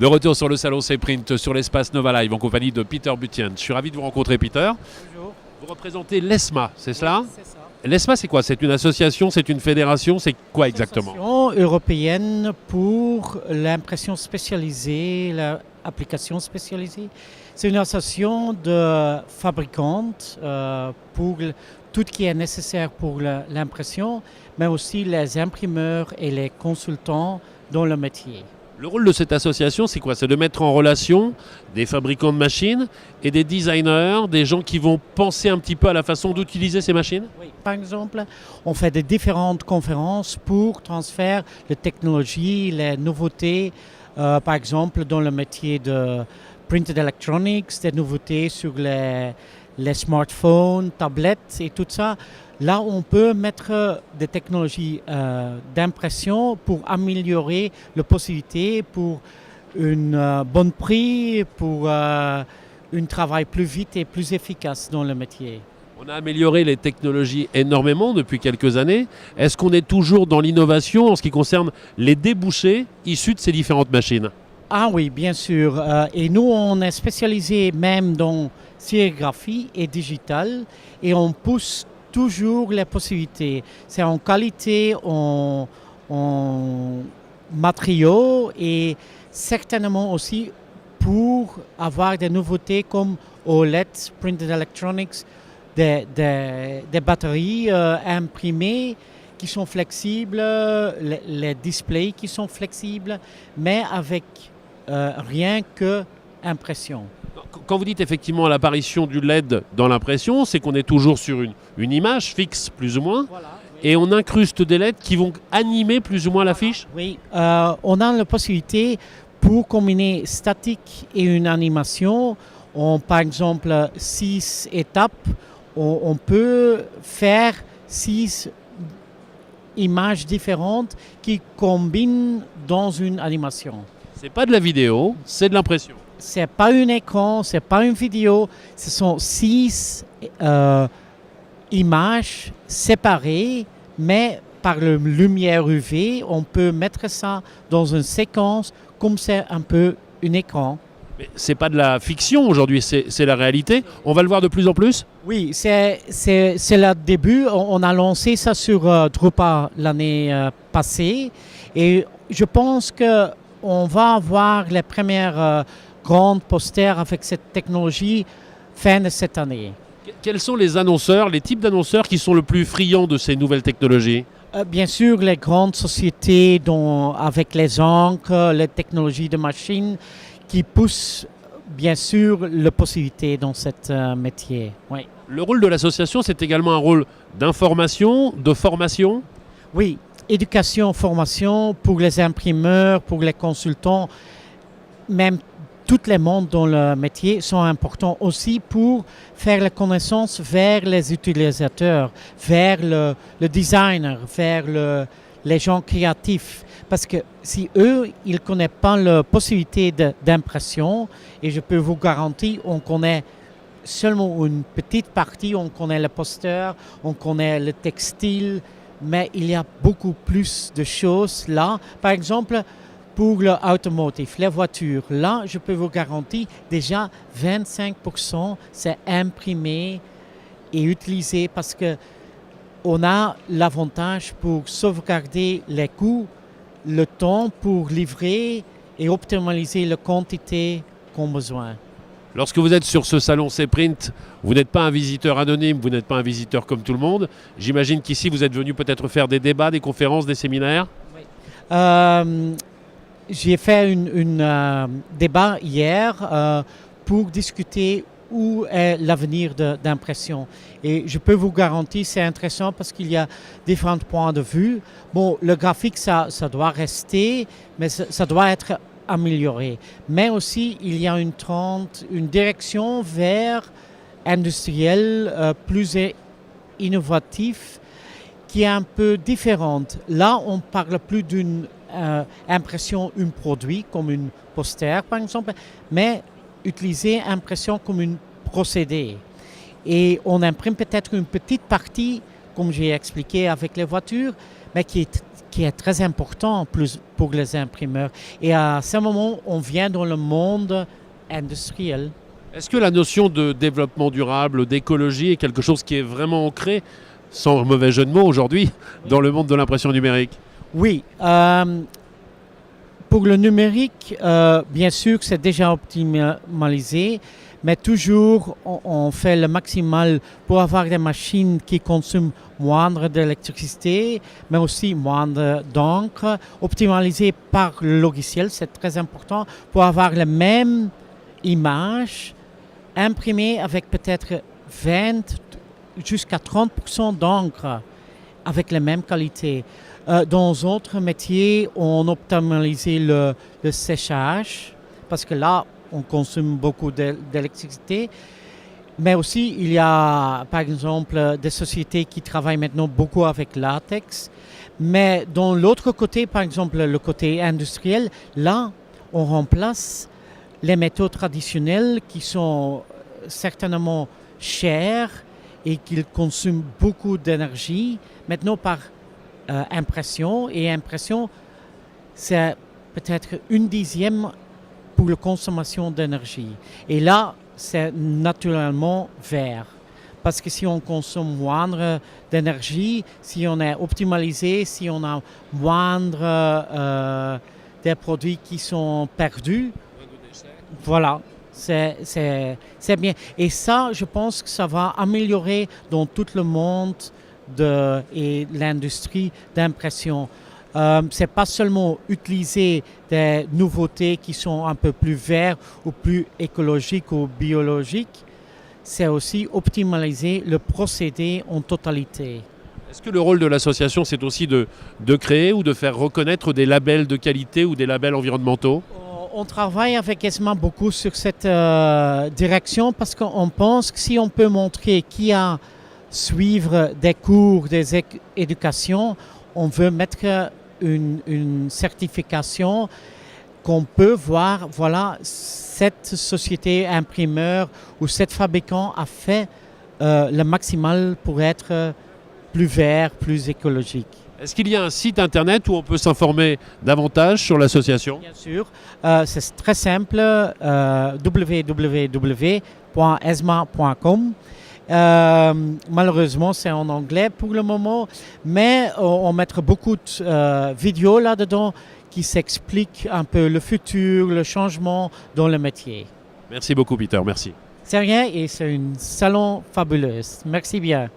De retour sur le salon C-Print sur l'espace Nova Live en compagnie de Peter Buttian. Je suis ravi de vous rencontrer, Peter. Bonjour. Vous représentez l'ESMA, c'est cela? C'est ça. L'ESMA, c'est quoi? C'est une association, c'est une fédération, c'est quoi exactement? Association européenne pour l'impression spécialisée, l'application spécialisée. C'est une association de fabricantes pour tout ce qui est nécessaire pour l'impression, mais aussi les imprimeurs et les consultants dans le métier. Le rôle de cette association, c'est quoi? C'est de mettre en relation des fabricants de machines et des designers, des gens qui vont penser un petit peu à la façon d'utiliser ces machines? Oui. Par exemple, on fait des différentes conférences pour transférer les technologies, les nouveautés, par exemple dans le métier de printed electronics, des nouveautés sur les smartphones, tablettes et tout ça. Là, on peut mettre des technologies d'impression pour améliorer la possibilité pour un bon prix, pour un travail plus vite et plus efficace dans le métier. On a amélioré les technologies énormément depuis quelques années. Est-ce qu'on est toujours dans l'innovation en ce qui concerne les débouchés issus de ces différentes machines? Ah oui, bien sûr. Et nous, on est spécialisé même dans sérigraphie et digital et on pousse toujours les possibilités. C'est en qualité, en matériaux et certainement aussi pour avoir des nouveautés comme OLED, Printed Electronics, des batteries imprimées qui sont flexibles, les displays qui sont flexibles, mais avec rien que impression. Quand vous dites effectivement l'apparition du LED dans l'impression, c'est qu'on est toujours sur une image fixe plus ou moins, Voilà, oui. et on incruste des LED qui vont animer plus ou moins l'affiche? Oui, on a la possibilité pour combiner statique et une animation, par exemple 6 étapes, on peut faire 6 images différentes qui combinent dans une animation. C'est pas de la vidéo, c'est de l'impression. C'est pas un écran, c'est pas une vidéo, ce sont 6 images séparées, mais par la lumière UV, on peut mettre ça dans une séquence comme c'est un peu un écran. Mais c'est pas de la fiction aujourd'hui, c'est la réalité. On va le voir de plus en plus. Oui, c'est le début. On a lancé ça sur Drupal l'année passée et je pense qu'on va avoir les premières grandes posters avec cette technologie fin de cette année. Quels sont les annonceurs, les types d'annonceurs qui sont le plus friands de ces nouvelles technologies? Bien sûr, les grandes sociétés avec les encres, les technologies de machines qui poussent bien sûr la possibilité dans ce métier. Oui. Le rôle de l'association, c'est également un rôle d'information, de formation? Oui, éducation, formation pour les imprimeurs, pour les consultants, même tous les mondes dans le métier sont importants aussi pour faire la connaissance vers les utilisateurs, vers le designer, vers les gens créatifs. Parce que si eux, ils ne connaissent pas la possibilité d'impression, et je peux vous garantir, on connaît seulement une petite partie, on connaît le poster, on connaît le textile, mais il y a beaucoup plus de choses là. Par exemple, pour l'automotive, les voitures, là, je peux vous garantir, déjà 25% c'est imprimé et utilisé parce qu'on a l'avantage pour sauvegarder les coûts, le temps pour livrer et optimaliser la quantité qu'on a besoin. Lorsque vous êtes sur ce salon C-Print, vous n'êtes pas un visiteur anonyme, vous n'êtes pas un visiteur comme tout le monde. J'imagine qu'ici, vous êtes venu peut-être faire des débats, des conférences, des séminaires. Oui. J'ai fait un débat hier pour discuter où est l'avenir d'impression. Et je peux vous garantir, c'est intéressant parce qu'il y a différents points de vue. Bon, le graphique, ça doit rester, mais ça doit être amélioré. Mais aussi, il y a une direction vers industriel plus innovatif qui est un peu différente. Là, on ne parle plus d'une impression un produit comme une poster par exemple, mais utiliser impression comme un procédé. Et on imprime peut-être une petite partie, comme j'ai expliqué avec les voitures, mais qui est qui est très important pour les imprimeurs. Et à ce moment, on vient dans le monde industriel. Est-ce que la notion de développement durable, d'écologie est quelque chose qui est vraiment ancré, sans mauvais jeu de mots aujourd'hui, dans le monde de l'impression numérique? Oui. Pour le numérique, bien sûr que c'est déjà optimalisé, mais toujours on fait le maximal pour avoir des machines qui consomment moins d'électricité, mais aussi moins d'encre, optimalisé par le logiciel, c'est très important, pour avoir la même image imprimée avec peut-être 20 jusqu'à 30% d'encre avec la même qualité. Dans d'autres métiers, on optimisait le séchage parce que là, on consomme beaucoup d'électricité. Mais aussi, il y a par exemple des sociétés qui travaillent maintenant beaucoup avec latex. Mais dans l'autre côté, par exemple le côté industriel, là, on remplace les métaux traditionnels qui sont certainement chers et qui consomment beaucoup d'énergie, maintenant par impression. Et impression, c'est peut-être 1/10 pour la consommation d'énergie. Et là, c'est naturellement vert. Parce que si on consomme moins d'énergie, si on est optimalisé, si on a moins des produits qui sont perdus, voilà, c'est bien. Et ça, je pense que ça va améliorer dans tout le monde et l'industrie d'impression. C'est pas seulement utiliser des nouveautés qui sont un peu plus vertes ou plus écologiques ou biologiques, c'est aussi optimaliser le procédé en totalité. Est-ce que le rôle de l'association, c'est aussi de créer ou de faire reconnaître des labels de qualité ou des labels environnementaux? On travaille avec ESMA beaucoup sur cette direction parce qu'on pense que si on peut montrer qui a suivre des cours, des éducations, on veut mettre une certification qu'on peut voir, voilà, cette société imprimeur ou cette fabricant a fait le maximal pour être plus vert, plus écologique. Est-ce qu'il y a un site internet où on peut s'informer davantage sur l'association? Bien sûr, c'est très simple, www.esma.com. Malheureusement, c'est en anglais pour le moment, mais on mettra beaucoup de vidéos là-dedans qui s'expliquent un peu le futur, le changement dans le métier. Merci beaucoup, Peter. Merci. C'est rien et c'est un salon fabuleux. Merci bien.